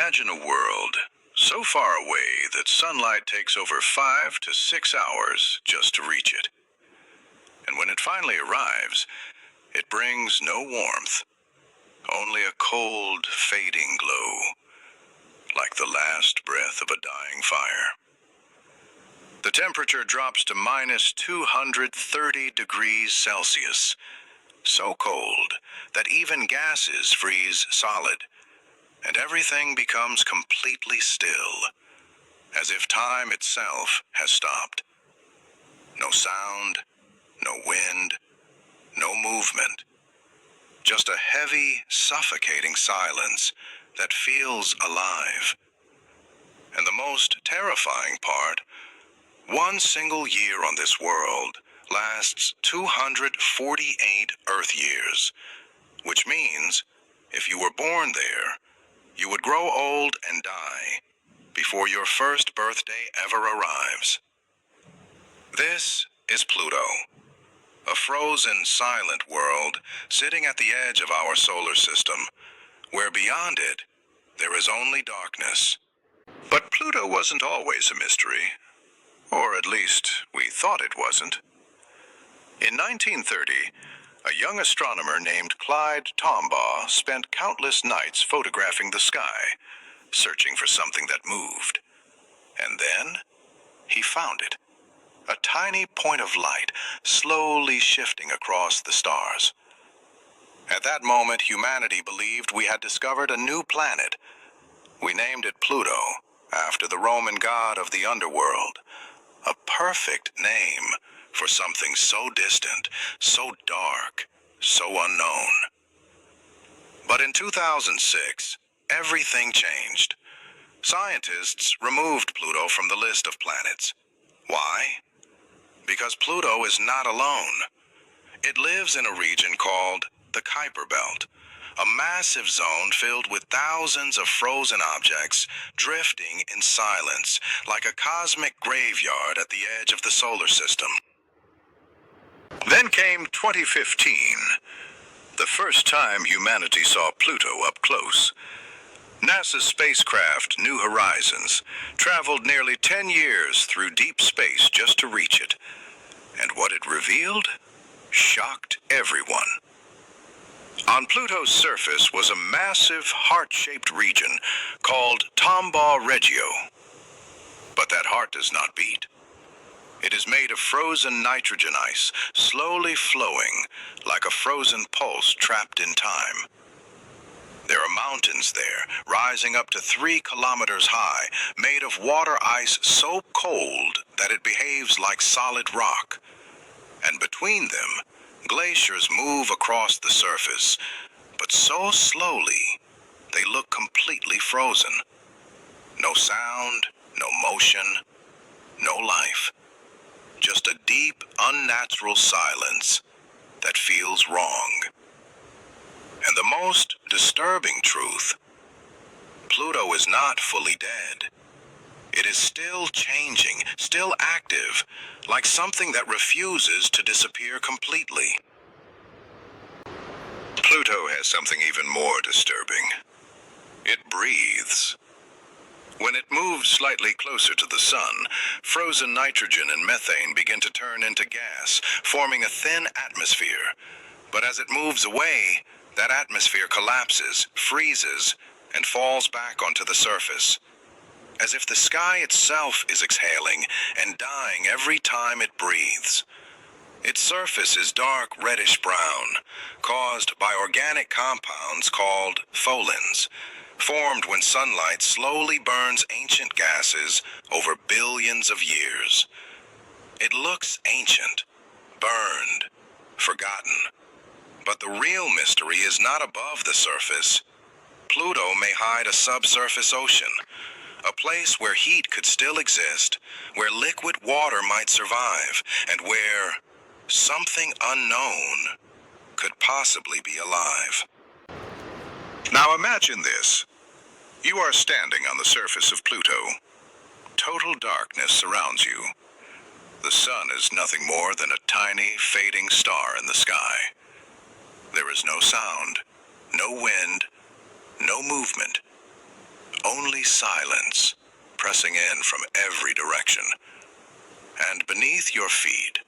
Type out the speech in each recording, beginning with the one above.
Imagine a world so far away that sunlight takes over 5 to 6 hours just to reach it. And when it finally arrives, it brings no warmth, only a cold, fading glow, like the last breath of a dying fire. The temperature drops to minus 230 degrees Celsius, so cold that even gases freeze solid, and everything becomes completely still, as if time itself has stopped. No sound, no wind, no movement. Just a heavy, suffocating silence that feels alive. And the most terrifying part, one single year on this world lasts 248 Earth years, which means if you were born there, you would grow old and die before your first birthday ever arrives. This is Pluto, a frozen, silent world sitting at the edge of our solar system, where beyond it, there is only darkness. But Pluto wasn't always a mystery, or at least we thought it wasn't. In 1930, a young astronomer named Clyde Tombaugh spent countless nights photographing the sky, searching for something that moved. And then he found it. A tiny point of light slowly shifting across the stars. At that moment, humanity believed we had discovered a new planet. We named it Pluto, after the Roman god of the underworld. A perfect name for something so distant, so dark, so unknown. But in 2006, everything changed. Scientists removed Pluto from the list of planets. Why? Because Pluto is not alone. It lives in a region called the Kuiper Belt, a massive zone filled with thousands of frozen objects drifting in silence like a cosmic graveyard at the edge of the solar system. Then came 2015, the first time humanity saw Pluto up close. NASA's spacecraft New Horizons traveled nearly 10 years through deep space just to reach it. And what it revealed shocked everyone. On Pluto's surface was a massive heart-shaped region called Tombaugh Regio. But that heart does not beat. It is made of frozen nitrogen ice, slowly flowing like a frozen pulse trapped in time. There are mountains there, rising up to 3 kilometers high, made of water ice so cold that it behaves like solid rock. And between them, glaciers move across the surface, but so slowly, they look completely frozen. No sound, no motion, no life. Just a deep, unnatural silence that feels wrong. And the most disturbing truth, Pluto is not fully dead. It is still changing, still active, like something that refuses to disappear completely. Pluto has something even more disturbing. It breathes. When it moves slightly closer to the sun, frozen nitrogen and methane begin to turn into gas, forming a thin atmosphere. But as it moves away, that atmosphere collapses, freezes, and falls back onto the surface, as if the sky itself is exhaling and dying every time it breathes. Its surface is dark reddish-brown, caused by organic compounds called tholins, formed when sunlight slowly burns ancient gases over billions of years. It looks ancient, burned, forgotten. But the real mystery is not above the surface. Pluto may hide a subsurface ocean, a place where heat could still exist, where liquid water might survive, and where something unknown could possibly be alive. Now imagine this. You are standing on the surface of Pluto. Total darkness surrounds you. The sun is nothing more than a tiny, fading star in the sky. There is no sound, no wind, no movement. only silence pressing in from every direction. And beneath your feet,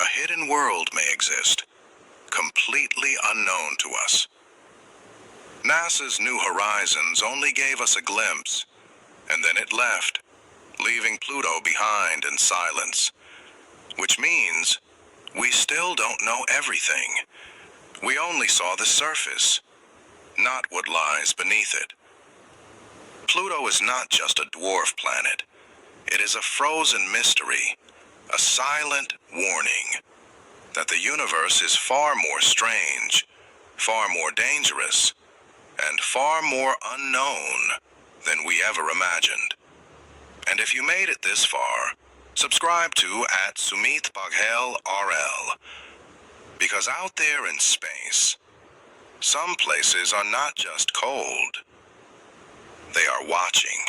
a hidden world may exist, completely unknown to us. NASA's New Horizons only gave us a glimpse, and then it left, leaving Pluto behind in silence, which means we still don't know everything. We only saw the surface, not what lies beneath it. Pluto is not just a dwarf planet. It is a frozen mystery, a silent warning that the universe is far more strange, far more dangerous, and far more unknown than we ever imagined. And if you made it this far, subscribe to @Sumit Baghel RL, because out there in space, some places are not just cold, they are watching.